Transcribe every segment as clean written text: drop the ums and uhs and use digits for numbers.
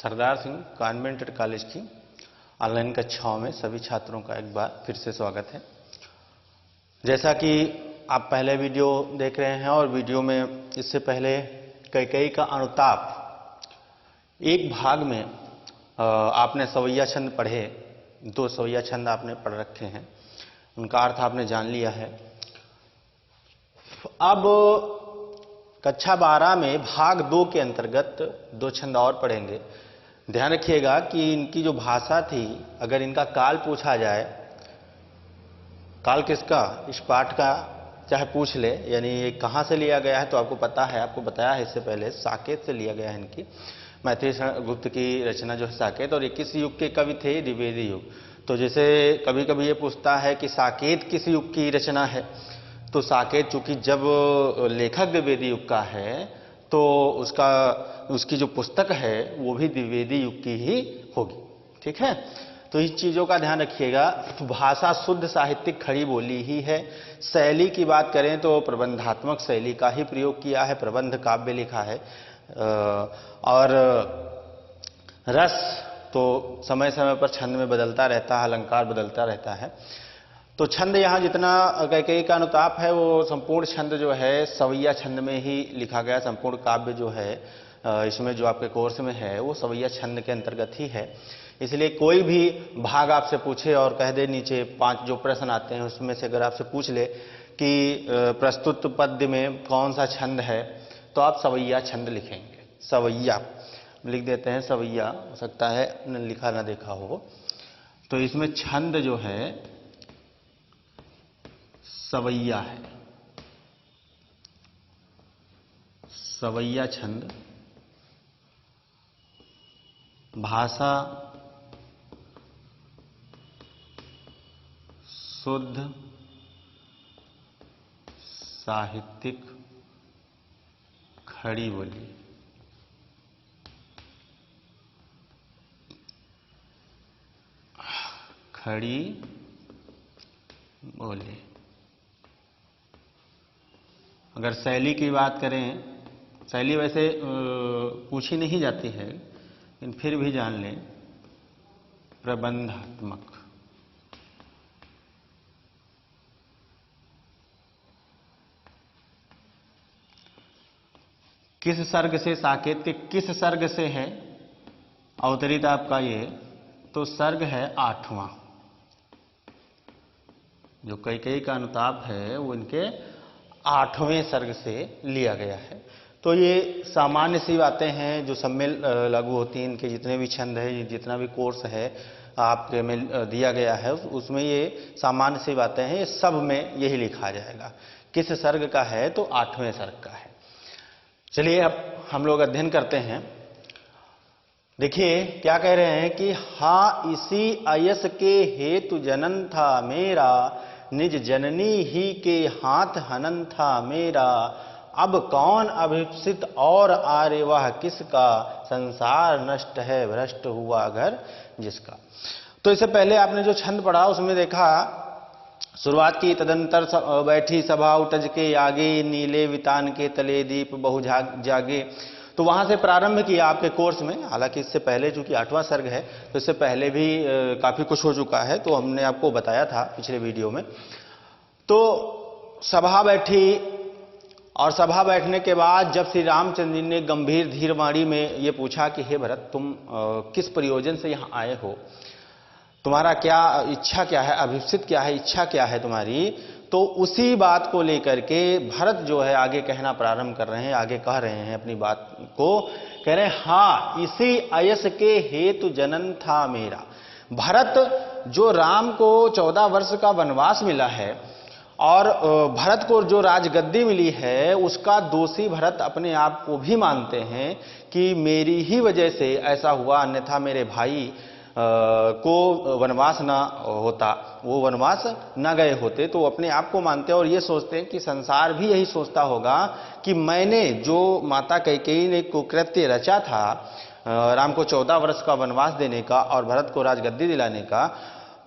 Sardar Singh convent college की online कक्षाओं में सभी छात्रों का एक बार फिर से स्वागत है। जैसा कि आप पहले वीडियो देख रहे हैं और वीडियो में इससे पहले कैकेयी का अनुताप एक भाग में आपने सवैया छंद पढ़े, 2 सवैया छंद आपने पढ़ रखे हैं, उनका अर्थ आपने जान लिया है। अब कक्षा 12 में भाग 2 के अंतर्गत 2 छंद और पढ़ेंगे। ध्यान रखिएगा कि इनकी जो भाषा थी, अगर इनका काल पूछा जाए, काल किसका, इस पाठ का चाहे पूछ ले, यानी ये कहाँ से लिया गया है तो आपको पता है, आपको बताया है इससे पहले, साकेत से लिया गया है। इनकी मैथिली गुप्त की रचना जो है साकेत, और ये किस युग के कवि थे, द्विवेदी युग। तो जैसे कभी कभी ये पूछता है कि साकेत किस युग की रचना है, तो साकेत चूंकि जब लेखक द्विवेदी युग का है तो उसकी जो पुस्तक है वो भी द्विवेदी युग की ही होगी। ठीक है, तो इस चीजों का ध्यान रखिएगा। भाषा शुद्ध साहित्यिक खड़ी बोली ही है। शैली की बात करें तो प्रबंधात्मक शैली का ही प्रयोग किया है, प्रबंध काव्य लिखा है। और रस तो समय समय पर छंद में बदलता रहता है, अलंकार बदलता रहता है। तो छंद यहाँ जितना कैकेयी का अनुताप है वो संपूर्ण छंद जो है सवैया छंद में ही लिखा गया। संपूर्ण काव्य जो है इसमें जो आपके कोर्स में है वो सवैया छंद के अंतर्गत ही है। इसलिए कोई भी भाग आपसे पूछे और कह दे, नीचे 5 जो प्रश्न आते हैं उसमें से अगर आपसे पूछ ले कि प्रस्तुत पद्य में कौन सा छंद है, तो आप सवैया छंद लिखेंगे। सवैया लिख देते हैं, सवैया, हो सकता है लिखा ना देखा हो। तो इसमें छंद जो है सवैया है, सवैया छंद। भाषा शुद्ध साहित्यिक खड़ी बोली। खड़ी बोली। अगर शैली की बात करें, शैली वैसे पूछी नहीं जाती है लेकिन फिर भी जान लें, प्रबंधात्मक। किस सर्ग से, साकेत के किस सर्ग से है अवतरित आपका ये, तो सर्ग है 8वां। जो कैकेयी का अनुताप है वो इनके 8वें सर्ग से लिया गया है। तो ये सामान्य सी बातें हैं जो सब में लागू होती हैं। इनके जितने भी छंद है, जितना भी कोर्स है आपके में दिया गया है, उसमें ये सामान्य सी बातें हैं, ये सब में यही लिखा जाएगा। किस सर्ग का है, तो 8वें सर्ग का है। चलिए अब हम लोग अध्ययन करते हैं। देखिए क्या कह रहे हैं कि हाँ इसी अयस के हेतु जनन था मेरा, निज जननी ही के हाथ हनन था मेरा। अब कौन अभिप्सित और आर्य वह किसका, संसार नष्ट है भ्रष्ट हुआ घर जिसका। तो इससे पहले आपने जो छंद पढ़ा उसमें देखा, शुरुआत की, तदंतर बैठी सभा उटज के आगे, नीले वितान के तले दीप बहु जागे। तो वहां से प्रारंभ किया आपके कोर्स में। हालांकि इससे पहले चूंकि 8वां सर्ग है तो इससे पहले भी काफी कुछ हो चुका है, तो हमने आपको बताया था पिछले वीडियो में। तो सभा बैठी, और सभा बैठने के बाद जब श्री रामचंद्र जी ने गंभीर धीर वाणी में ये पूछा कि हे भरत, तुम किस प्रयोजन से यहाँ आए हो, तुम्हारा क्या इच्छा क्या है, अभिप्सित क्या है, इच्छा क्या है तुम्हारी। तो उसी बात को लेकर के भरत जो है आगे कहना प्रारंभ कर रहे हैं, आगे कह रहे हैं अपनी बात को, कह रहे हैं हाँ इसी अयस के हेतु जनन था मेरा। भरत जो राम को 14 वर्ष का वनवास मिला है और भरत को जो राजगद्दी मिली है, उसका दोषी भरत अपने आप को भी मानते हैं कि मेरी ही वजह से ऐसा हुआ, अन्यथा मेरे भाई को वनवास ना होता, वो वनवास ना गए होते। तो अपने आप को मानते हैं और ये सोचते हैं कि संसार भी यही सोचता होगा कि मैंने जो माता कैकेयी ने कुकृत्य रचा था, राम को 14 वर्ष का वनवास देने का और भरत को राजगद्दी दिलाने का,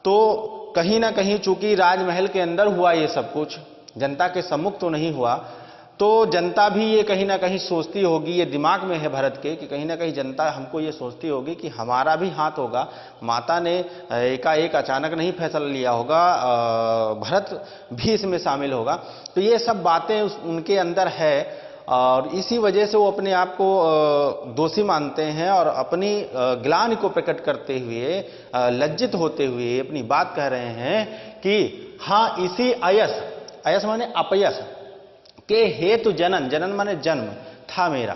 तो कहीं ना कहीं चूंकि राजमहल के अंदर हुआ ये सब कुछ, जनता के सम्मुख तो नहीं हुआ, तो जनता भी ये कहीं ना कहीं सोचती होगी, ये दिमाग में है भरत के कि कहीं ना कहीं जनता हमको ये सोचती होगी कि हमारा भी हाथ होगा। माता ने एकाएक अचानक नहीं फैसला लिया होगा, भरत भी इसमें शामिल होगा। तो ये सब बातें उनके अंदर है और इसी वजह से वो अपने आप को दोषी मानते हैं और अपनी ग्लानि को प्रकट करते हुए, लज्जित होते हुए अपनी बात कह रहे हैं कि हाँ इसी अयस, अयस माने अपयस के हेतु जनन, जनन माने जन्म था मेरा।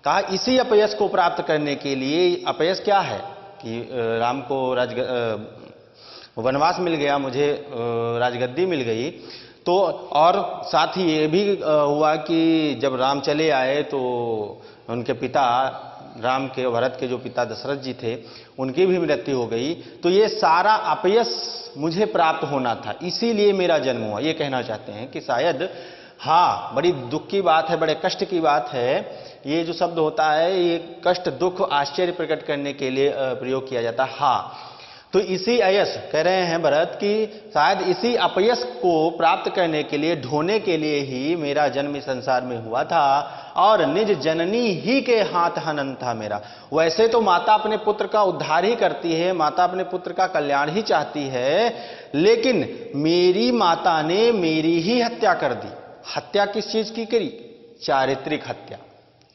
कहा इसी अपयस को प्राप्त करने के लिए, अपयस क्या है कि राम को वनवास मिल गया, मुझे राजगद्दी मिल गई। तो और साथ ही ये भी हुआ कि जब राम चले आए तो उनके पिता, राम के भरत के जो पिता दशरथ जी थे, उनकी भी मृत्यु हो गई। तो ये सारा अपयस मुझे प्राप्त होना था, इसीलिए मेरा जन्म हुआ। ये कहना चाहते हैं कि शायद हाँ, बड़ी दुख की बात है, बड़े कष्ट की बात है। ये जो शब्द होता है ये कष्ट, दुख, आश्चर्य प्रकट करने के लिए प्रयोग किया जाता है। हाँ, तो इसी अयस कह रहे हैं भरत कि शायद इसी अपयस को प्राप्त करने के लिए, ढोने के लिए ही मेरा जन्म इस संसार में हुआ था और निज जननी ही के हाथ हनन था मेरा। वैसे तो माता अपने पुत्र का उद्धार ही करती है, माता अपने पुत्र का कल्याण ही चाहती है, लेकिन मेरी माता ने मेरी ही हत्या कर दी। हत्या किस चीज की करी? चारित्रिक हत्या।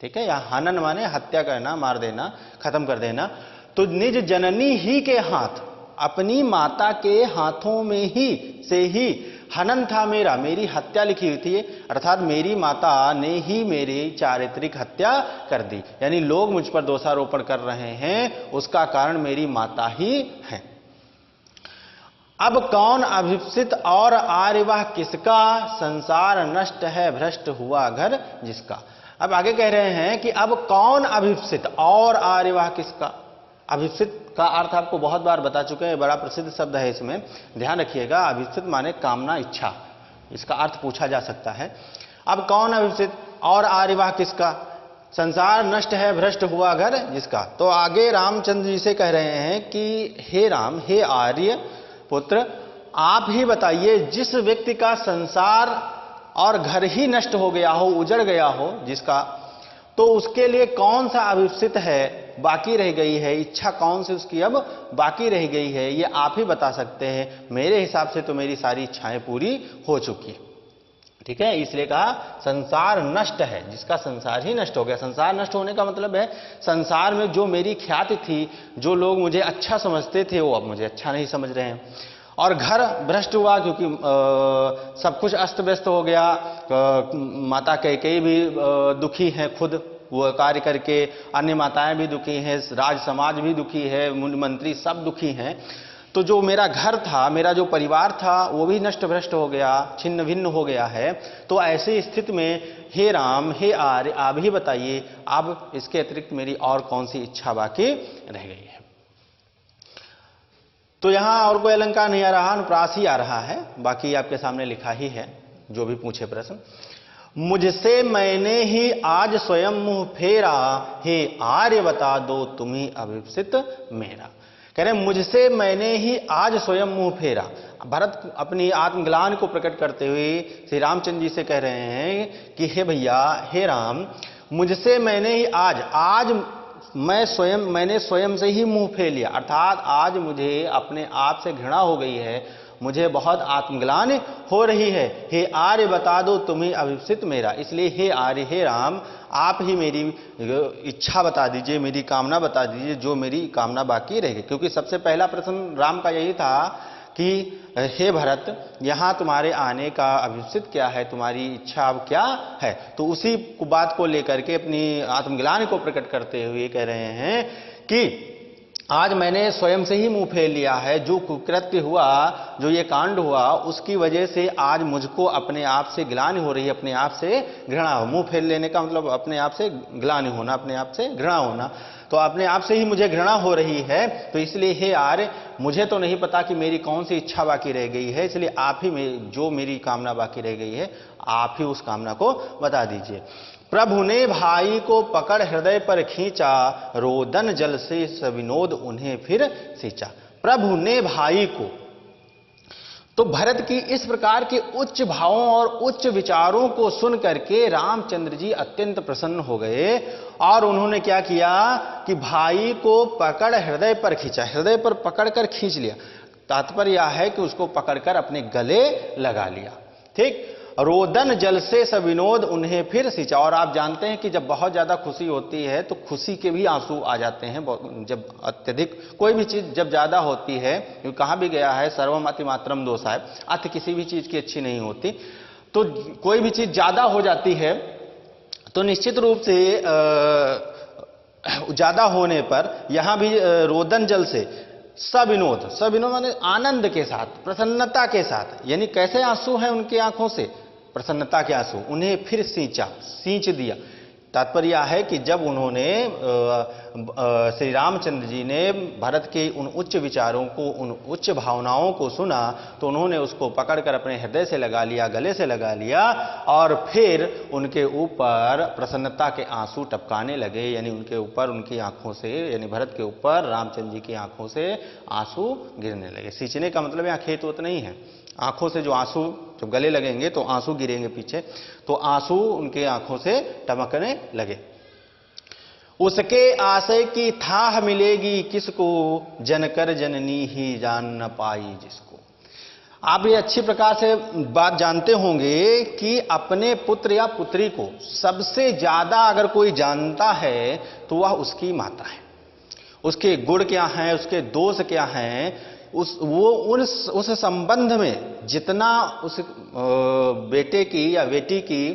ठीक है, यहां हनन माने हत्या करना, मार देना, खत्म कर देना। तो निज जननी ही के हाथ, अपनी माता के हाथों में ही से ही हनन था मेरा, मेरी हत्या लिखी हुई थी। अर्थात मेरी माता ने ही मेरी चारित्रिक हत्या कर दी। यानी लोग मुझ पर दोषारोपण कर रहे हैं, उसका कारण मेरी माता ही है। अब कौन अभिप्सित और आर्यवाह किसका, संसार नष्ट है भ्रष्ट हुआ घर जिसका। अब आगे कह रहे हैं कि अब कौन अभिप्सित और आर्यवाह किसका। अभिप्सित का अर्थ आपको बहुत बार बता चुके हैं, बड़ा प्रसिद्ध शब्द है, इसमें ध्यान रखिएगा। अभिप्सित माने कामना, इच्छा, इसका अर्थ पूछा जा सकता है। अब कौन अभिप्सित और आर्यवाह किसका, संसार नष्ट है भ्रष्ट हुआ घर जिसका। तो आगे रामचंद्र जी से कह रहे हैं कि हे राम, हे आर्य पुत्र, आप ही बताइए, जिस व्यक्ति का संसार और घर ही नष्ट हो गया हो, उजड़ गया हो जिसका, तो उसके लिए कौन सा अभिप्सित है, बाकी रह गई है, इच्छा कौन सी उसकी अब बाकी रह गई है, ये आप ही बता सकते हैं। मेरे हिसाब से तो मेरी सारी इच्छाएं पूरी हो चुकी है। ठीक है, इसलिए कहा संसार नष्ट है, जिसका संसार ही नष्ट हो गया। संसार नष्ट होने का मतलब है संसार में जो मेरी ख्याति थी, जो लोग मुझे अच्छा समझते थे, वो अब मुझे अच्छा नहीं समझ रहे हैं। और घर भ्रष्ट हुआ क्योंकि सब कुछ अस्त व्यस्त हो गया। माता कैकेयी भी दुखी हैं खुद वो कार्य करके, अन्य माताएं भी दुखी हैं, राज समाज भी दुखी है, मंत्री सब दुखी हैं। तो जो मेरा घर था, मेरा जो परिवार था, वो भी नष्ट भ्रष्ट हो गया, छिन्न भिन्न हो गया है। तो ऐसी स्थिति में हे राम, हे आर्य, आप ही बताइए, अब इसके अतिरिक्त मेरी और कौन सी इच्छा बाकी रह गई है। तो यहां और कोई अलंकार नहीं आ रहा, अनुप्रास ही आ रहा है। बाकी आपके सामने लिखा ही है, जो भी पूछे प्रश्न। मुझसे मैंने ही आज स्वयं मुंह फेरा, हे आर्य बता दो तुम्ही अभिप्सित मेरा। कह रहे मुझसे मैंने ही आज स्वयं मुंह फेरा। भरत अपनी आत्मग्लानि को प्रकट करते हुए श्री रामचंद्र जी से कह रहे हैं कि हे भैया, हे राम, मुझसे मैंने ही आज मैंने स्वयं से ही मुंह फेर लिया। अर्थात आज मुझे अपने आप से घृणा हो गई है, मुझे बहुत आत्मग्लानि हो रही है। हे आर्य बता दो तुम्हें अभिप्सित मेरा। इसलिए हे आर्य, हे राम, आप ही मेरी इच्छा बता दीजिए, मेरी कामना बता दीजिए, जो मेरी कामना बाकी रह गई। क्योंकि सबसे पहला प्रश्न राम का यही था कि हे भरत, यहां तुम्हारे आने का अभिप्सित क्या है, तुम्हारी इच्छा अब क्या है। तो उसी बात को लेकर के अपनी आत्मग्लानि को प्रकट करते हुए कह रहे हैं कि आज मैंने स्वयं से ही मुंह फेर लिया है। जो कुकृत्य हुआ, जो ये कांड हुआ, उसकी वजह से आज मुझको अपने आप से ग्लानि हो रही है, अपने आप से घृणा हो। मुंह फेर लेने का मतलब अपने आप से ग्लानि होना, अपने आप से घृणा होना। तो अपने आप से ही मुझे घृणा हो रही है। तो इसलिए हे आर्य, मुझे तो नहीं पता कि मेरी कौन सी इच्छा बाकी रह गई है, इसलिए आप ही जो मेरी कामना बाकी रह गई है, आप ही उस कामना को बता दीजिए। प्रभु ने भाई को पकड़ हृदय पर खींचा, रोदन जल से सविनोद उन्हें फिर सींचा। प्रभु ने भाई को, तो भरत की इस प्रकार के उच्च भावों और उच्च विचारों को सुन करके रामचंद्र जी अत्यंत प्रसन्न हो गए और उन्होंने क्या किया कि भाई को पकड़ हृदय पर खींचा, हृदय पर पकड़कर खींच लिया। तात्पर्य यह है कि उसको पकड़कर अपने गले लगा लिया। ठीक, रोदन जल से सविनोद उन्हें फिर सिंचा। और आप जानते हैं कि जब बहुत ज्यादा खुशी होती है तो खुशी के भी आंसू आ जाते हैं। जब अत्यधिक कोई भी चीज जब ज्यादा होती है, कहा भी गया है सर्वम अति मात्रम दोषाय, अति किसी भी चीज की अच्छी नहीं होती। तो कोई भी चीज ज्यादा हो जाती है तो निश्चित रूप से ज्यादा होने पर यहां भी रोदन जल से सविनोद, सविनोद माने आनंद के साथ, प्रसन्नता के साथ, यानी कैसे आंसू हैं उनकी आंखों से, प्रसन्नता के आंसू, उन्हें फिर सींचा, सींच दिया। तात्पर्य यह है कि जब उन्होंने श्री रामचंद्र जी ने भरत के उन उच्च विचारों को, उन उच्च भावनाओं को सुना तो उन्होंने उसको पकड़कर अपने हृदय से लगा लिया, गले से लगा लिया और फिर उनके ऊपर प्रसन्नता के आंसू टपकाने लगे। यानी उनके ऊपर, उनकी आंखों से, यानी भरत के ऊपर रामचंद्र जी की आंखों से आंसू गिरने लगे। सींचने का मतलब यहाँ खेत वत नहीं है, आंखों से जो आंसू, जब गले लगेंगे तो आंसू गिरेंगे पीछे, तो आंसू उनके आंखों से टपकने लगे। उसके आशय की थाह मिलेगी किसको, जनकर जननी ही जान न पाई जिसको। आप ये अच्छी प्रकार से बात जानते होंगे कि अपने पुत्र या पुत्री को सबसे ज्यादा अगर कोई जानता है तो वह उसकी माता है। उसके गुण क्या हैं, उसके दोष क्या हैं, उस संबंध में जितना उस बेटे की या बेटी की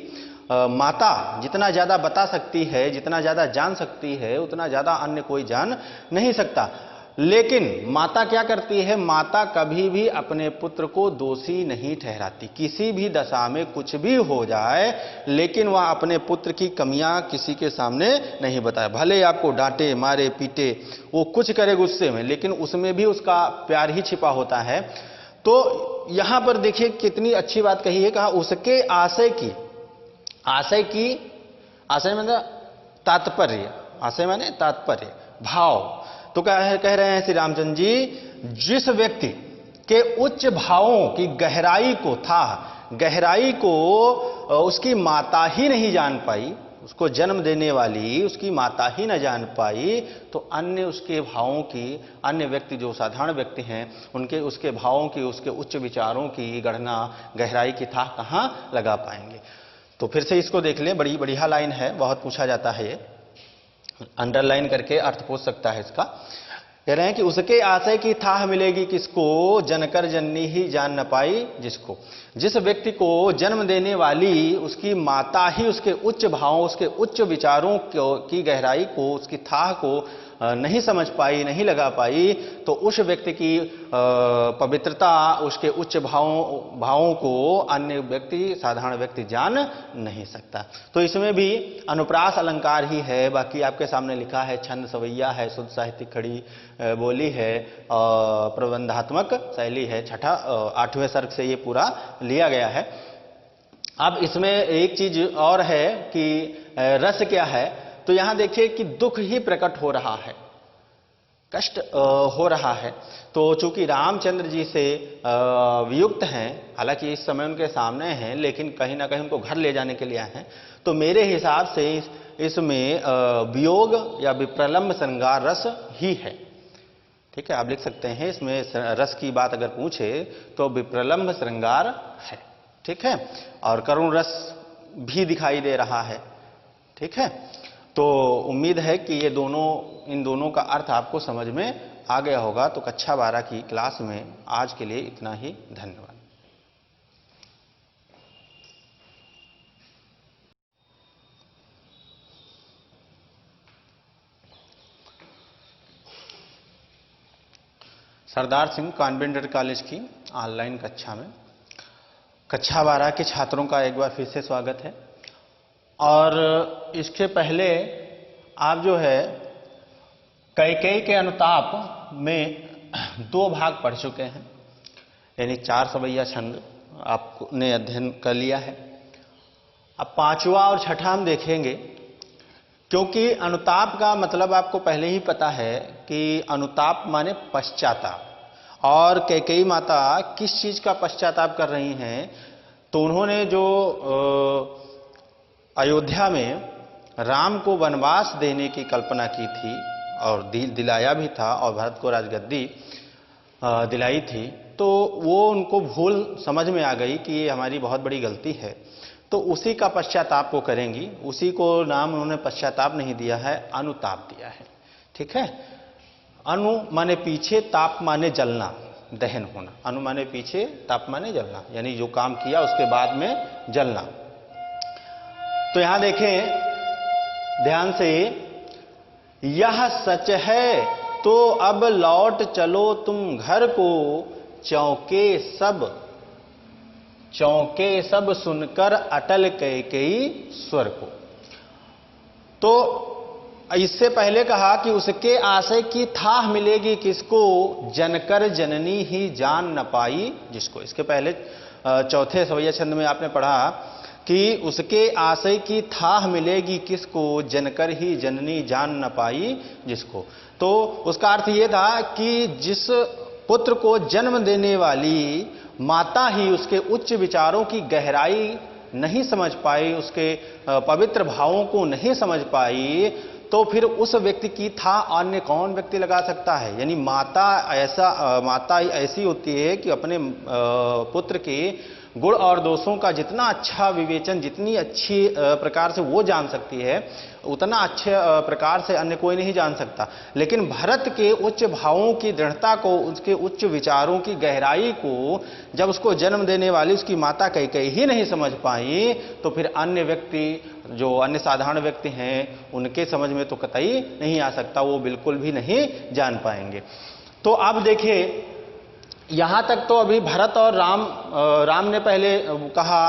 माता जितना ज्यादा बता सकती है, जितना ज्यादा जान सकती है, उतना ज्यादा अन्य कोई जान नहीं सकता। लेकिन माता क्या करती है, माता कभी भी अपने पुत्र को दोषी नहीं ठहराती। किसी भी दशा में कुछ भी हो जाए लेकिन वह अपने पुत्र की कमियां किसी के सामने नहीं बताए। भले आपको डांटे, मारे, पीटे, वो कुछ करे गुस्से में, लेकिन उसमें भी उसका प्यार ही छिपा होता है। तो यहां पर देखिए कितनी अच्छी बात कही है, कहा उसके आशय की, आशय की, आशय मतलब तात्पर्य, आशय माने तात्पर्य, भाव। तो कह रहे हैं श्री रामचंद्र जी, जिस व्यक्ति के उच्च भावों की गहराई को था, गहराई को उसकी माता ही नहीं जान पाई, उसको जन्म देने वाली उसकी माता ही न जान पाई, तो अन्य उसके भावों की, अन्य व्यक्ति जो साधारण व्यक्ति हैं उनके, उसके भावों की, उसके उच्च विचारों की गणना, गहराई की था कहां लगा पाएंगे। तो फिर से इसको देख लें, बड़ी बढ़िया लाइन है, बहुत पूछा जाता है ये, अंडरलाइन करके अर्थ पूछ सकता है इसका। कह रहे हैं कि उसके आशय की थाह मिलेगी किसको, जनकर जननी ही जान न पाई जिसको। जिस व्यक्ति को जन्म देने वाली उसकी माता ही उसके उच्च भावों, उसके उच्च विचारों की गहराई को, उसकी थाह को नहीं समझ पाई, नहीं लगा पाई, तो उस व्यक्ति की पवित्रता, उसके उच्च भावों को अन्य व्यक्ति, साधारण व्यक्ति जान नहीं सकता। तो इसमें भी अनुप्रास अलंकार ही है, बाकी आपके सामने लिखा है छंद सवैया है, शुद्ध साहित्यिक खड़ी बोली है, प्रबंधात्मक शैली है, छठा 8वें सर्ग से ये पूरा लिया गया है। अब इसमें एक चीज और है कि रस क्या है, तो यहां देखिए कि दुख ही प्रकट हो रहा है, कष्ट हो रहा है। तो चूंकि रामचंद्र जी से वियुक्त हैं, हालांकि इस समय उनके सामने हैं, लेकिन कहीं ना कहीं उनको घर ले जाने के लिए आए हैं, तो मेरे हिसाब से इसमें वियोग या विप्रलंब श्रृंगार रस ही है। ठीक है, आप लिख सकते हैं इसमें रस की बात अगर पूछे तो विप्रलंब श्रृंगार है। ठीक है, और करुण रस भी दिखाई दे रहा है। ठीक है, तो उम्मीद है कि ये दोनों, इन दोनों का अर्थ आपको समझ में आ गया होगा। तो कक्षा 12 की क्लास में आज के लिए इतना ही, धन्यवाद। Sardar Singh convent inter college की ऑनलाइन कक्षा में कक्षा 12 के छात्रों का एक बार फिर से स्वागत है। और इसके पहले आप जो है कैकेयी के अनुताप में 2 भाग पढ़ चुके हैं, यानी 4 सवैया छंद आपने अध्ययन कर लिया है। अब 5वां और 6ठा हम देखेंगे, क्योंकि अनुताप का मतलब आपको पहले ही पता है कि अनुताप माने पश्चाताप, और कैकेयी माता किस चीज का पश्चाताप कर रही हैं? तो उन्होंने जो अयोध्या में राम को वनवास देने की कल्पना की थी और दिलाया भी था और भरत को राजगद्दी दिलाई थी, तो वो उनको भूल समझ में आ गई कि ये हमारी बहुत बड़ी गलती है, तो उसी का पश्चाताप वो करेंगी। उसी को नाम उन्होंने पश्चाताप नहीं दिया है, अनुताप दिया है। ठीक है, अनु माने पीछे, ताप माने जलना, दहन होना। अनु माने पीछे, ताप माने जलना, यानी जो काम किया उसके बाद में जलना। तो यहां देखें ध्यान से, यह सच है तो अब लौट चलो तुम घर को, चौंके सब सुनकर अटल कैकेयी स्वर को। तो इससे पहले कहा कि उसके आशय की थाह मिलेगी किसको, जनकर जननी ही जान न पाई जिसको। इसके पहले चौथे सवैया छंद में आपने पढ़ा कि उसके आशय की थाह मिलेगी किसको, जनकर ही जननी जान न पाई जिसको। तो उसका अर्थ ये था कि जिस पुत्र को जन्म देने वाली माता ही उसके उच्च विचारों की गहराई नहीं समझ पाई, उसके पवित्र भावों को नहीं समझ पाई, तो फिर उस व्यक्ति की था अन्य कौन व्यक्ति लगा सकता है। यानी माता ऐसी होती है कि अपने पुत्र के गुण और दोषों का जितना अच्छा विवेचन, जितनी अच्छी प्रकार से वो जान सकती है, उतना अच्छे प्रकार से अन्य कोई नहीं जान सकता। लेकिन भरत के उच्च भावों की दृढ़ता को, उसके उच्च विचारों की गहराई को जब उसको जन्म देने वाली उसकी माता कैकेयी ही नहीं समझ पाई, तो फिर अन्य व्यक्ति, जो अन्य साधारण व्यक्ति हैं, उनके समझ में तो कतई नहीं आ सकता, वो बिल्कुल भी नहीं जान पाएंगे। तो अब देखिए, यहां तक तो अभी भरत और राम ने पहले कहा,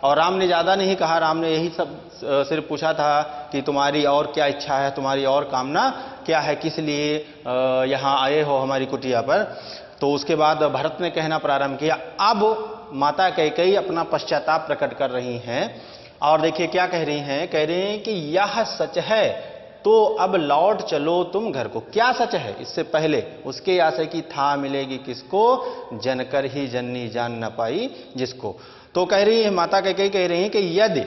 और राम ने ज्यादा नहीं कहा, राम ने यही सब सिर्फ पूछा था कि तुम्हारी और क्या इच्छा है, तुम्हारी और कामना क्या है, किस लिए यहां आए हो हमारी कुटिया पर। तो उसके बाद भरत ने कहना प्रारंभ किया। अब माता कैकेयी अपना पश्चाताप प्रकट कर रही हैं, और देखिए क्या कह रही हैं, कह रही हैं कि यह सच है तो अब लौट चलो तुम घर को। क्या सच है? इससे पहले उसके आशय की था मिलेगी किसको, जनकर ही जननी जान न पाई जिसको। तो कह रही है माता कैकेयी, कह रही है कि यदि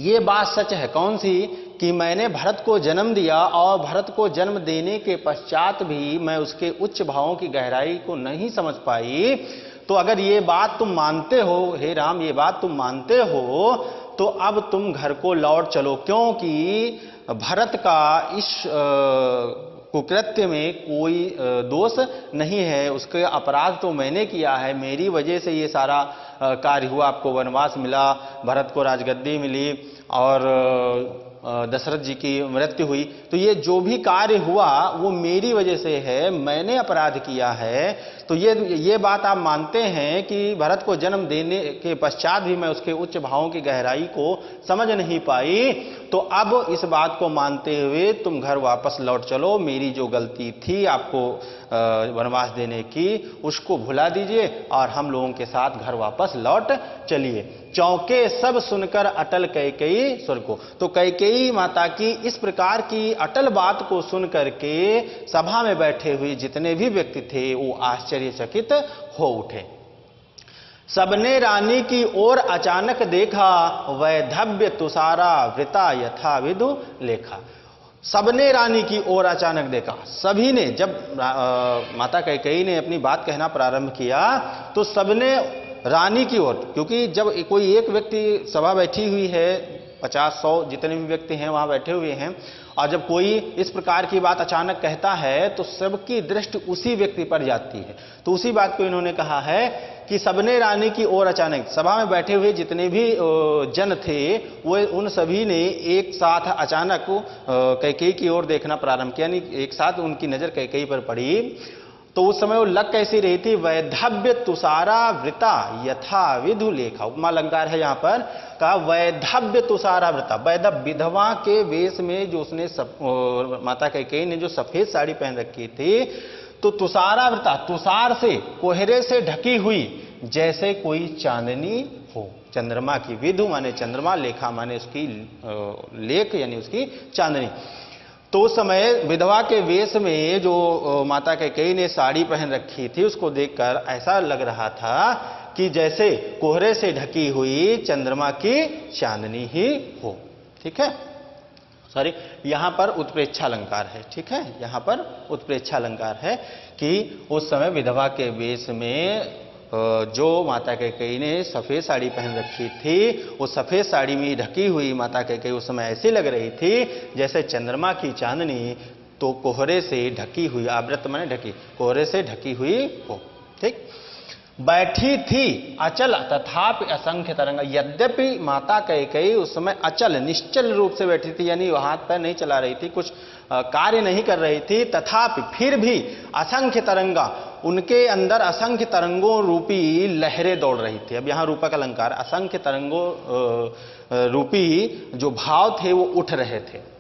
ये बात सच है, कौन सी, कि मैंने भरत को जन्म दिया और भरत को जन्म देने के पश्चात भी मैं उसके उच्च भावों की गहराई को नहीं समझ पाई, तो अगर ये बात तुम मानते हो, हे राम ये बात तुम मानते हो, तो अब तुम घर को लौट चलो, क्योंकि भरत का इस कुकृत्य में कोई दोष नहीं है, उसके अपराध तो मैंने किया है, मेरी वजह से ये सारा कार्य हुआ, आपको वनवास मिला, भरत को राजगद्दी मिली और दशरथ जी की मृत्यु हुई। तो ये जो भी कार्य हुआ वो मेरी वजह से है, मैंने अपराध किया है। तो ये बात आप मानते हैं कि भरत को जन्म देने के पश्चात भी मैं उसके उच्च भावों की गहराई को समझ नहीं पाई, तो अब इस बात को मानते हुए तुम घर वापस लौट चलो, मेरी जो गलती थी आपको वनवास देने की उसको भुला दीजिए और हम लोगों के साथ घर वापस लौट चलिए। चौंके सब सुनकर अटल कैकेयी स्वर को। तो कैकेयी माता की इस प्रकार की अटल बात को सुन करके सभा में बैठे हुए जितने भी व्यक्ति थे वो आश्चर्यचकित हो उठे। सबने रानी की ओर अचानक देखा, वैधव्य तुषारा वृता यथा विदु लेखा। सबने रानी की ओर अचानक देखा, सभी ने, जब माता कैकेयी ने अपनी बात कहना प्रारंभ किया तो सबने रानी की ओर, क्योंकि जब कोई एक व्यक्ति सभा बैठी हुई है, 50-100 जितने भी व्यक्ति हैं वहां बैठे हुए हैं, और जब कोई इस प्रकार की बात अचानक कहता है तो सबकी दृष्टि उसी व्यक्ति पर जाती है। तो उसी बात को इन्होंने कहा है कि सबने रानी की ओर अचानक, सभा में बैठे हुए जितने भी जन थे वो उन सभी ने एक साथ अचानक कैकेयी की ओर देखना प्रारंभ किया, यानी एक साथ उनकी नजर कैकेयी पर पड़ी। तो उस समय वो लग कैसी रही थी, वैधव्य तुषारा वृता यथा विधु लेखा। उपमा अलंकार है यहां पर, कहा वैधव्य तुषारा वृता, वैधव विधवा के वेश में जो उसने माता कैकेयी ने जो सफेद साड़ी पहन रखी थी, तो तुषारा वृता, तुषार से, कोहरे से ढकी हुई जैसे कोई चांदनी हो। चंद्रमा की, विधु माने चंद्रमा, लेखा माने उसकी लेख यानी उसकी चांदनी। तो उस समय विधवा के वेश में जो माता कैकेयी ने साड़ी पहन रखी थी, उसको देखकर ऐसा लग रहा था कि जैसे कोहरे से ढकी हुई चंद्रमा की चांदनी ही हो। ठीक है, सॉरी, यहां पर उत्प्रेक्षा अलंकार है। ठीक है, यहां पर उत्प्रेक्षा अलंकार है कि उस समय विधवा के वेश में जो माता कैकेयी ने सफेद साड़ी पहन रखी थी, उस सफेद साड़ी में ढकी हुई माता कैकेयी उस समय ऐसी लग रही थी जैसे चंद्रमा की चांदनी तो कोहरे से ढकी हुई, आवृत माने ढकी, कोहरे से ढकी हुई हो। ठीक, बैठी थी अचल तथापि असंख्य तरंग। यद्यपि माता कैकेयी उस समय अचल निश्चल रूप से बैठी थी, यानी हाथ पैर नहीं चला रही थी, कुछ कार्य नहीं कर रही थी, तथापि फिर भी असंख्य तरंगा, उनके अंदर असंख्य तरंगों रूपी लहरें दौड़ रही थी। अब यहां रूपक अलंकार, असंख्य तरंगों रूपी जो भाव थे वो उठ रहे थे।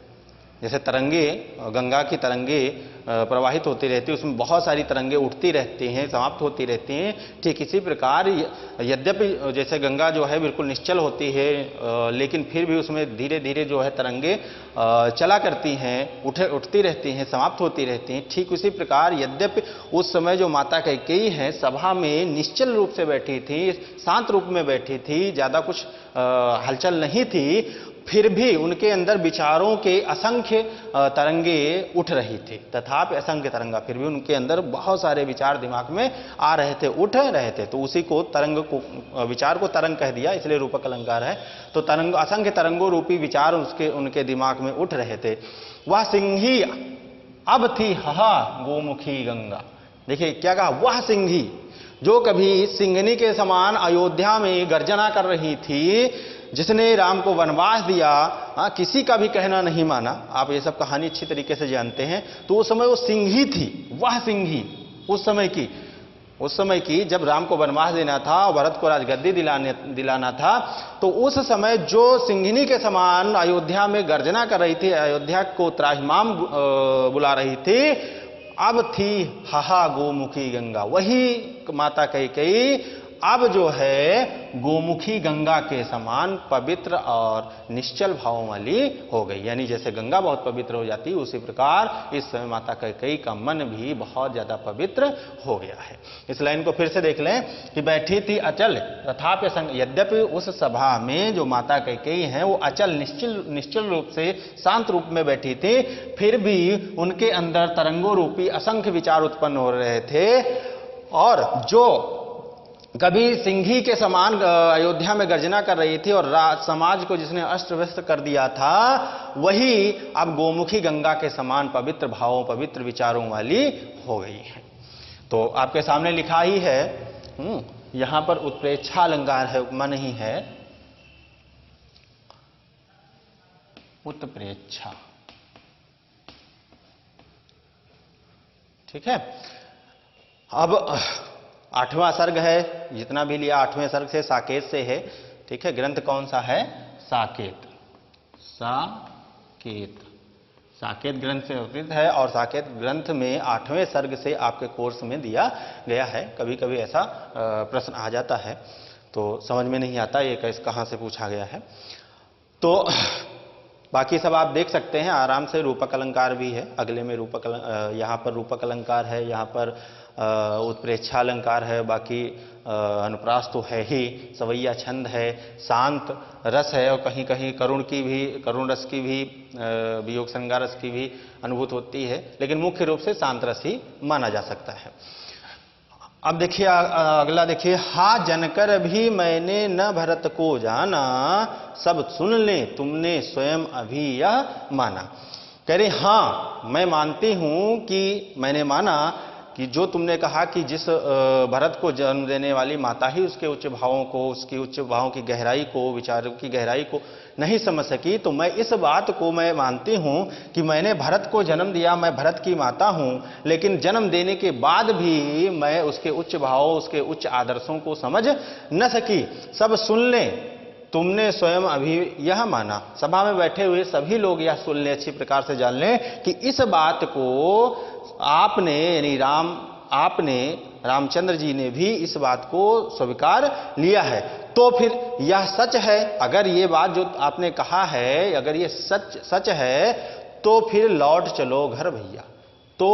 जैसे तरंगे, गंगा की तरंगे प्रवाहित होती रहती है, उसमें बहुत सारी तरंगे उठती रहती हैं, समाप्त होती रहती हैं। ठीक इसी प्रकार यद्यपि जैसे गंगा जो है बिल्कुल निश्चल होती है, लेकिन फिर भी उसमें धीरे धीरे जो है तरंगे चला करती हैं, उठती रहती हैं, समाप्त होती रहती हैं। ठीक उसी प्रकार यद्यपि उस समय जो माता कैकेयी है सभा में निश्चल रूप से बैठी थी, शांत रूप में बैठी थी, ज्यादा कुछ हलचल नहीं थी, फिर भी उनके अंदर विचारों के असंख्य तरंगे उठ रही थी। तथापि असंख्य तरंगा, फिर भी उनके अंदर बहुत सारे विचार दिमाग में आ रहे थे, उठ रहे थे। तो उसी को तरंग को, विचार को तरंग कह दिया, इसलिए रूपक अलंकार है। तो तरंग, असंख्य तरंगों रूपी विचार उसके उनके दिमाग में उठ रहे थे। वह सिंही अब थी हा गोमुखी गंगा। देखिए क्या कहा, वह सिंही जो कभी सिंहनी के समान अयोध्या में गर्जना कर रही थी, जिसने राम को वनवास दिया, किसी का भी कहना नहीं माना। आप ये सब कहानी अच्छी तरीके से जानते हैं। तो उस समय वो सिंही थी, वह सिंही उस समय की जब राम को वनवास देना था और भरत को राजगद्दी दिलाना था, तो उस समय जो सिंहिनी के समान अयोध्या में गर्जना कर रही थी, अयोध्या को त्राहिमाम बुला रही थी, अब थी हाहा गोमुखी गंगा। वही माता कैकेयी अब जो है गोमुखी गंगा के समान पवित्र और निश्चल भाव वाली हो गई। यानी जैसे गंगा बहुत पवित्र हो जाती है, उसी प्रकार इस समय माता कैकेयी का मन भी बहुत ज्यादा पवित्र हो गया है। इस लाइन को फिर से देख लें कि बैठी थी अचल तथापि संग। यद्यपि उस सभा में जो माता कैकेयी हैं वो अचल निश्चल रूप से शांत रूप में बैठी थी, फिर भी उनके अंदर तरंगों रूपी असंख्य विचार उत्पन्न हो रहे थे। और जो कभी सिंही के समान अयोध्या में गर्जना कर रही थी और समाज को जिसने अस्त व्यस्त कर दिया था, वही अब गोमुखी गंगा के समान पवित्र भावों, पवित्र विचारों वाली हो गई है। तो आपके सामने लिखा ही है, यहां पर उत्प्रेक्षा अलंकार है, उपमा नहीं है, उत्प्रेक्षा। ठीक है, अब 8वां सर्ग है, जितना भी लिया 8वें सर्ग से, साकेत से है। ठीक है, ग्रंथ कौन सा है, साकेत। साकेत ग्रंथ से अवतरित है और साकेत ग्रंथ में 8वें सर्ग से आपके कोर्स में दिया गया है। कभी कभी ऐसा प्रश्न आ जाता है तो समझ में नहीं आता ये कहां से पूछा गया है। तो बाकी सब आप देख सकते हैं आराम से। रूपक अलंकार भी है, अगले में यहाँ पर रूपक अलंकार है, यहाँ पर उत्प्रेक्षा अलंकार है, बाकी अनुप्रास तो है ही, सवैया छंद है, शांत रस है और कहीं कहीं करुण रस की भी, वियोग श्रृंगार रस की भी अनुभूत होती है, लेकिन मुख्य रूप से शांत रस ही माना जा सकता है। अब देखिए अगला देखिए, हा जनकर भी मैंने न भरत को जाना, सब सुन ले तुमने स्वयं अभी यह माना। कह रहे हां मैं मानती हूं कि मैंने माना कि जो तुमने कहा कि जिस भरत को जन्म देने वाली माता ही उसके उच्च भावों को, उसकी उच्च भावों की गहराई को, विचारों की गहराई को नहीं समझ सकी, तो मैं इस बात को मैं मानती हूं कि मैंने भरत को जन्म दिया, मैं भरत की माता हूं, लेकिन जन्म देने के बाद भी मैं उसके उच्च भावों, उसके उच्च आदर्शों को समझ न सकी। सब सुन ले तुमने स्वयं अभी यह माना। सभा में बैठे हुए सभी लोग यह सुन ले, अच्छी प्रकार से जान लें कि इस बात को आपने, यानी रामचंद्र जी ने भी इस बात को स्वीकार लिया है। तो फिर यह सच है, अगर ये बात जो आपने कहा है, अगर ये सच है, तो फिर लौट चलो घर भैया। तो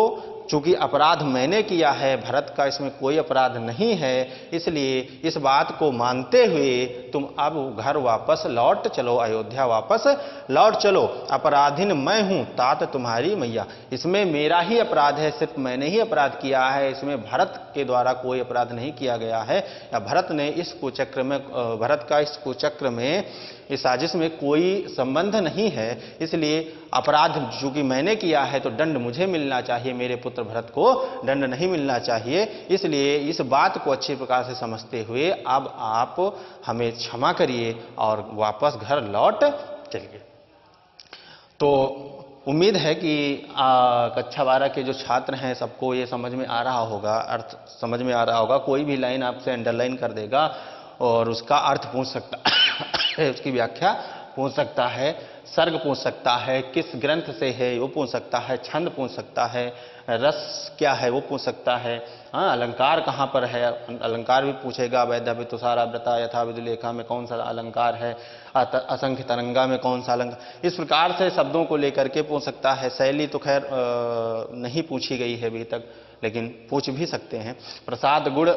चूंकि अपराध मैंने किया है, भरत का इसमें कोई अपराध नहीं है, इसलिए इस बात को मानते हुए तुम अब घर वापस लौट चलो, अयोध्या वापस लौट चलो। अपराधीन मैं हूं तात तुम्हारी मैया। इसमें मेरा ही अपराध है, सिर्फ मैंने ही अपराध किया है, इसमें भरत के द्वारा कोई अपराध नहीं किया गया है, या भरत ने इस कुचक्र में, भरत का इस कुचक्र में, इस साजिश में कोई संबंध नहीं है। इसलिए अपराध चूंकि मैंने किया है तो दंड मुझे मिलना चाहिए, मेरे पुत्र भरत को दंड नहीं मिलना चाहिए। इसलिए इस बात को अच्छी प्रकार से समझते हुए अब आप हमें क्षमा करिए और वापस घर लौट चलिए। तो उम्मीद है कि कक्षा 12 के जो छात्र हैं सबको ये समझ में आ रहा होगा, अर्थ समझ में आ रहा होगा। कोई भी लाइन आपसे अंडरलाइन कर देगा और उसका अर्थ पूछ सकता है, उसकी व्याख्या पूछ सकता है, सर्ग पूछ सकता है, किस ग्रंथ से है वो पूछ सकता है, छंद पूछ सकता है, रस क्या है वो पूछ सकता है, हाँ अलंकार कहाँ पर है, अलंकार भी पूछेगा। वैदव्य तुषारा व्रता यथा विदुलेखा में कौन सा अलंकार है, असंख्य तरंगा में कौन सा अलंकार, इस प्रकार से शब्दों को लेकर के पूछ सकता है। शैली तो खैर नहीं पूछी गई है अभी तक, लेकिन पूछ भी सकते हैं। प्रसाद गुण,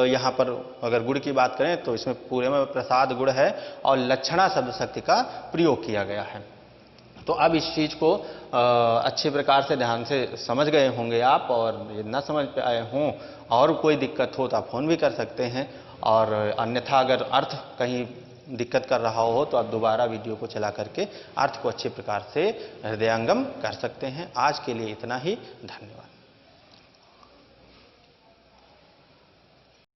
यहाँ पर अगर गुण की बात करें तो इसमें पूरे में प्रसाद गुण है और लक्षणा शब्द शक्ति का प्रयोग किया गया है। तो अब इस चीज को अच्छे प्रकार से ध्यान से समझ गए होंगे आप, और ये न समझ पे आए हों और कोई दिक्कत हो तो आप फोन भी कर सकते हैं, और अन्यथा अगर अर्थ कहीं दिक्कत कर रहा हो तो आप दोबारा वीडियो को चला करके अर्थ को अच्छे प्रकार से हृदयंगम कर सकते हैं। आज के लिए इतना ही, धन्यवाद।